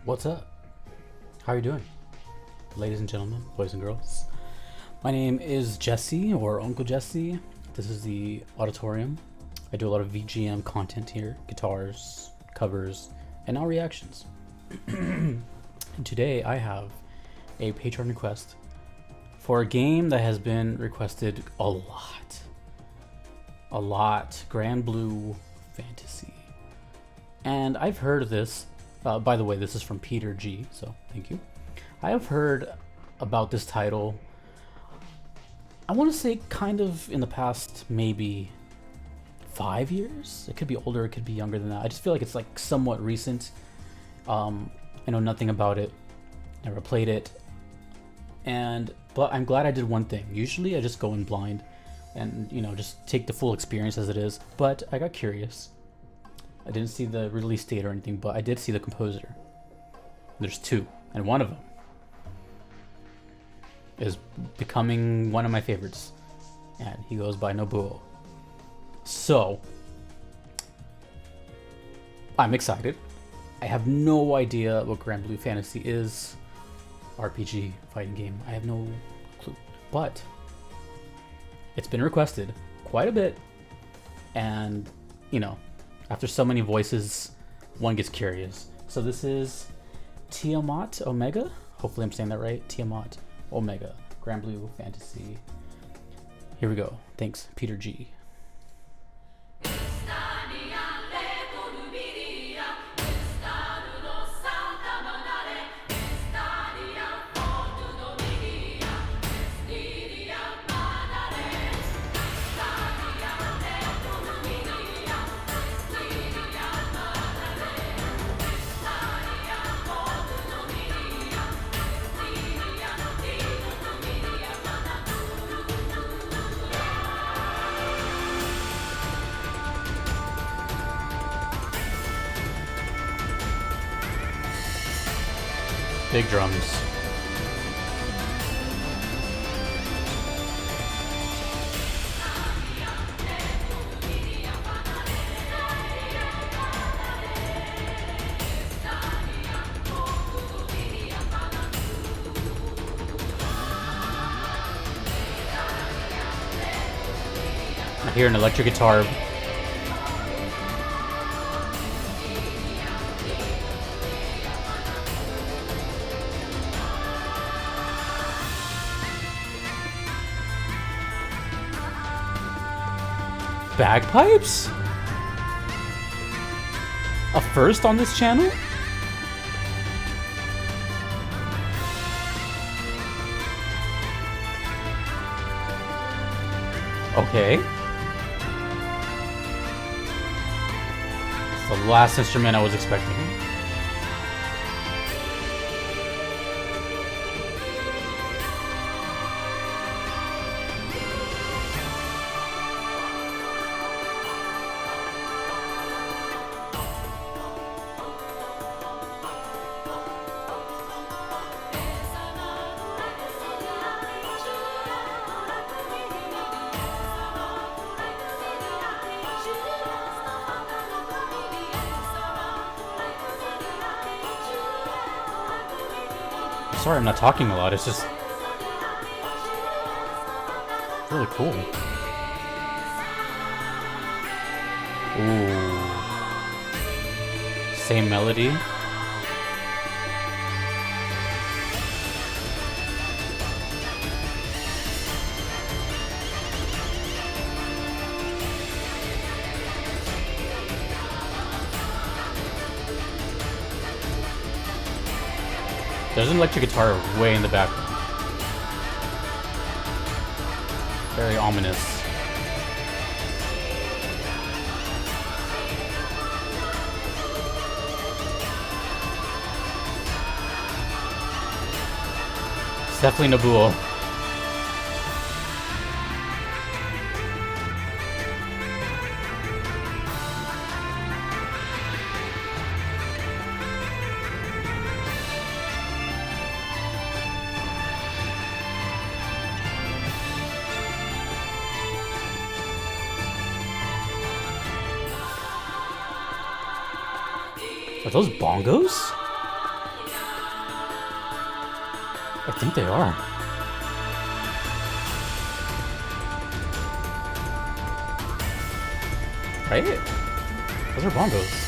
What's up? How are you doing? Ladies and gentlemen, boys and girls. My name is Jesse, or Uncle Jesse. This is the auditorium. I do a lot of VGM content here, guitars, covers, and now reactions. And today I have a Patreon request for a game that has been requested a lot. A lot. Granblue Fantasy. And I've heard of this. By the way, this is from Peter G, so thank you. I have heard about this title, I want to say kind of in the past maybe 5 years. It could be older, it could be younger than that. I just feel like it's like somewhat recent. I know nothing about it, never played it, but I'm glad I did one thing. Usually I just go in blind and just take the full experience as it is, but I got curious. I didn't see the release date or anything, but I did see the composer. There's two, and one of them is becoming one of my favorites, and he goes by Nobuo. So, I'm excited. I have no idea what Granblue Fantasy is. RPG, fighting game, I have no clue. But, it's been requested quite a bit, and, after so many voices, one gets curious. So this is Tiamat Omega. Hopefully I'm saying that right. Tiamat Omega. Granblue Fantasy. Here we go. Thanks, Peter G. Big drums. I hear an electric guitar. Bagpipes? A first on this channel? Okay. It's the last instrument I was expecting. Sorry I'm not talking a lot, it's just really cool. Ooh. Same melody. There's an electric guitar way in the background. Very ominous. It's definitely Nobuo. Are those bongos? I think they are. Right? Those are bongos.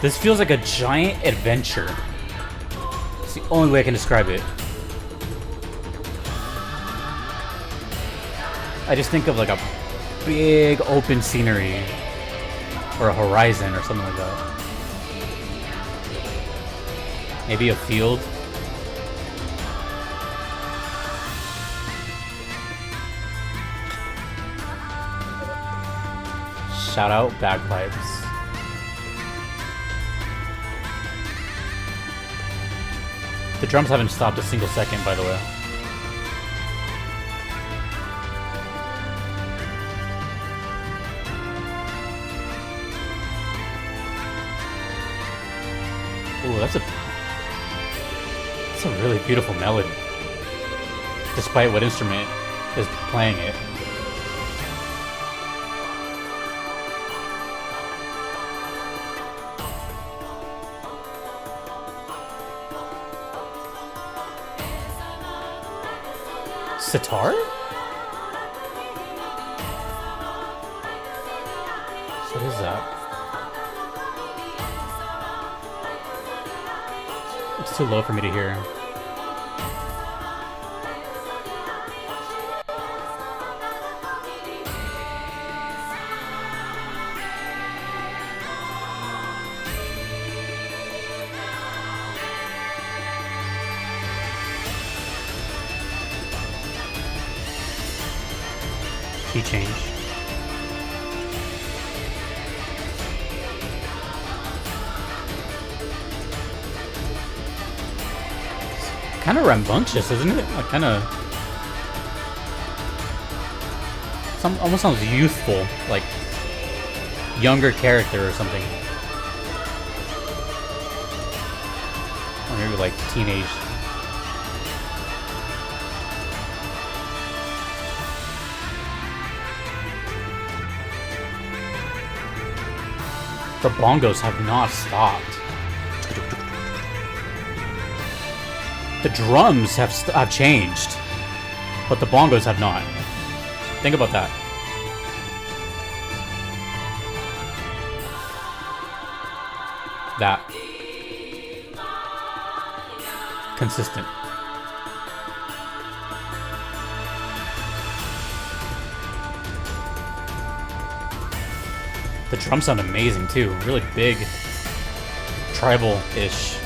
This feels like a giant adventure. It's the only way I can describe it. I just think of like a big open scenery or a horizon or something like that. Maybe a field. Shout out bagpipes. The drums haven't stopped a single second, by the way. Ooh, that's a really beautiful melody, despite what instrument is playing it. Sitar? What is that? It's too low for me to hear. Key change. Kind of rambunctious, isn't it? Like kind of, almost sounds youthful, like younger character or something, or maybe like teenage. The bongos have not stopped. The drums have changed, but the bongos have not. Think about that. That. Consistent. The drums sound amazing too. Really big, tribal-ish.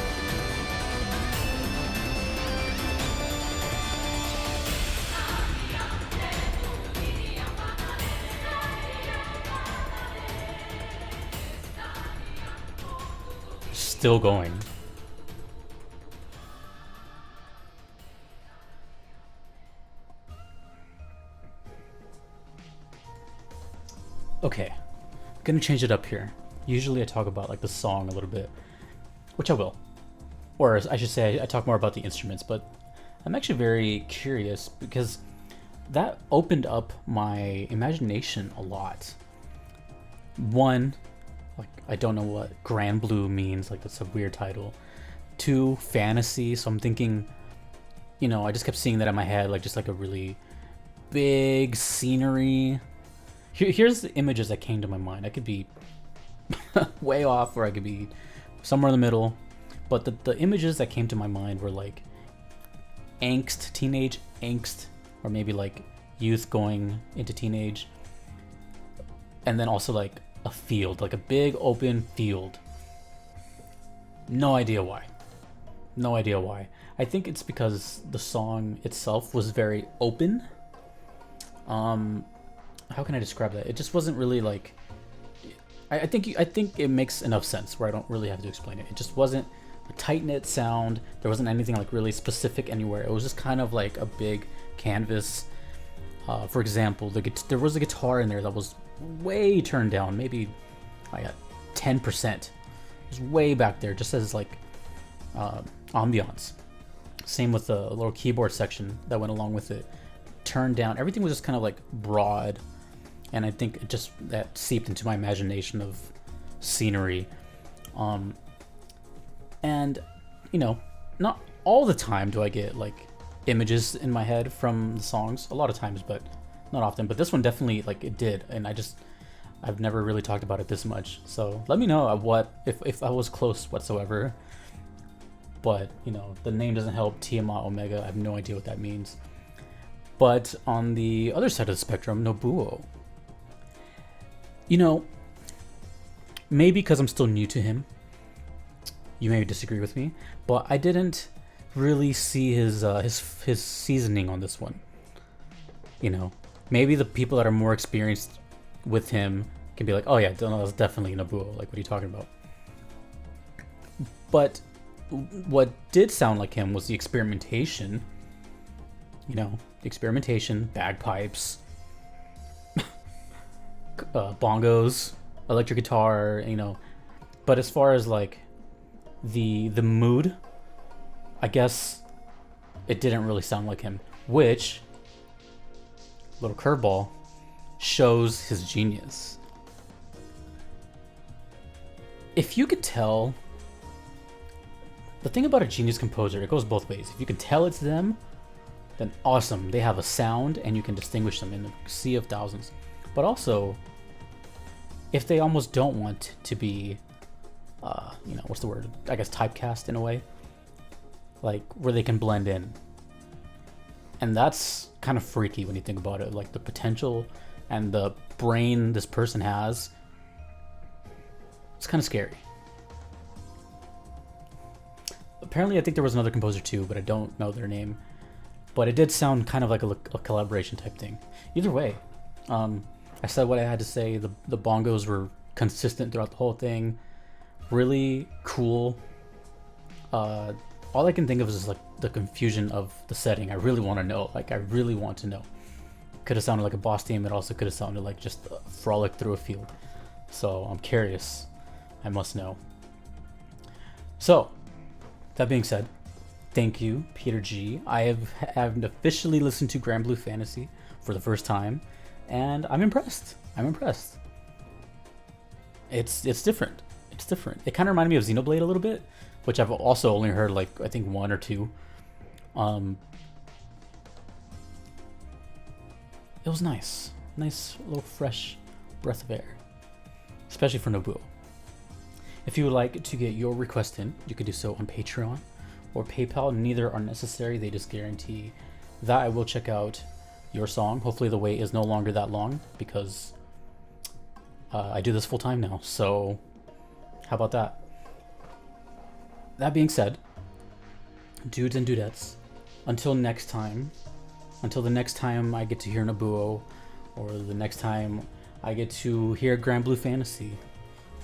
Still going. Okay. Gonna change it up here. Usually I talk about like the song a little bit, which I will, or I should say I talk more about the instruments, but I'm actually very curious because that opened up my imagination a lot. One, like I don't know what Granblue means, like that's a weird title. Two, fantasy, so I'm thinking, you know, I just kept seeing that in my head, like just like a really big scenery. Here's the images that came to my mind. I could be way off, or I could be somewhere in the middle. But the images that came to my mind were like angst, teenage angst, or maybe like youth going into teenage. And then also like a field, like a big open field. No idea why. No idea why. I think it's because the song itself was very open. How can I describe that? It just wasn't really like. I think it makes enough sense where I don't really have to explain it. It just wasn't a tight-knit sound. There wasn't anything like really specific anywhere. It was just kind of like a big canvas. For example, there was a guitar in there that was way turned down, maybe I got 10%. It was way back there, just as like ambiance. Same with the little keyboard section that went along with it. turned down. Everything was just kind of like broad, and I think it just that seeped into my imagination of scenery. And you know, not all the time do I get like images in my head from the songs. A lot of times, but not often. But this one definitely, like, it did, and I've never really talked about it this much. So let me know if I was close whatsoever. But you know, the name doesn't help. Tiamat Omega, I have no idea what that means. But on the other side of the spectrum, Nobuo. You know, maybe because I'm still new to him, you may disagree with me, but I didn't really see his seasoning on this one. You know, maybe the people that are more experienced with him can be like, oh yeah, no, that's definitely Nobuo. Like, what are you talking about? But what did sound like him was the experimentation. You know, the experimentation, bagpipes, bongos, electric guitar, you know. But as far as like the mood, I guess it didn't really sound like him, which, little curveball, shows his genius. If you could tell, the thing about a genius composer, it goes both ways. If you can tell it's them, then awesome, they have a sound and you can distinguish them in a sea of thousands. But also, if they almost don't want to be, you know, what's the word? I guess typecast in a way, like where they can blend in. And that's kind of freaky when you think about it, like the potential and the brain this person has. It's kind of scary. Apparently, I think there was another composer too, but I don't know their name. But it did sound kind of like a collaboration type thing. Either way, I said what I had to say. The bongos were consistent throughout the whole thing. Really cool. All I can think of is like the confusion of the setting. I really want to know. Like, I really want to know. Could have sounded like a boss theme. It also could have sounded like just a frolic through a field. So I'm curious. I must know. So, that being said, thank you, Peter G. I have officially listened to Granblue Fantasy for the first time, and I'm impressed. I'm impressed. It's different. It's different. It kind of reminded me of Xenoblade a little bit, which I've also only heard like I think one or two. It was nice. Nice little fresh breath of air, especially for Nobuo. If you would like to get your request in, you could do so on Patreon or PayPal. Neither are necessary. They just guarantee that I will check out your song. Hopefully the wait is no longer that long because I do this full time now. So how about that? That being said, dudes and dudettes, until the next time I get to hear Nobuo, or the next time I get to hear Granblue Fantasy,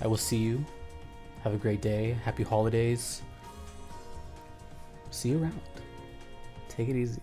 I will see you. Have a great day. Happy holidays. See you around. Take it easy.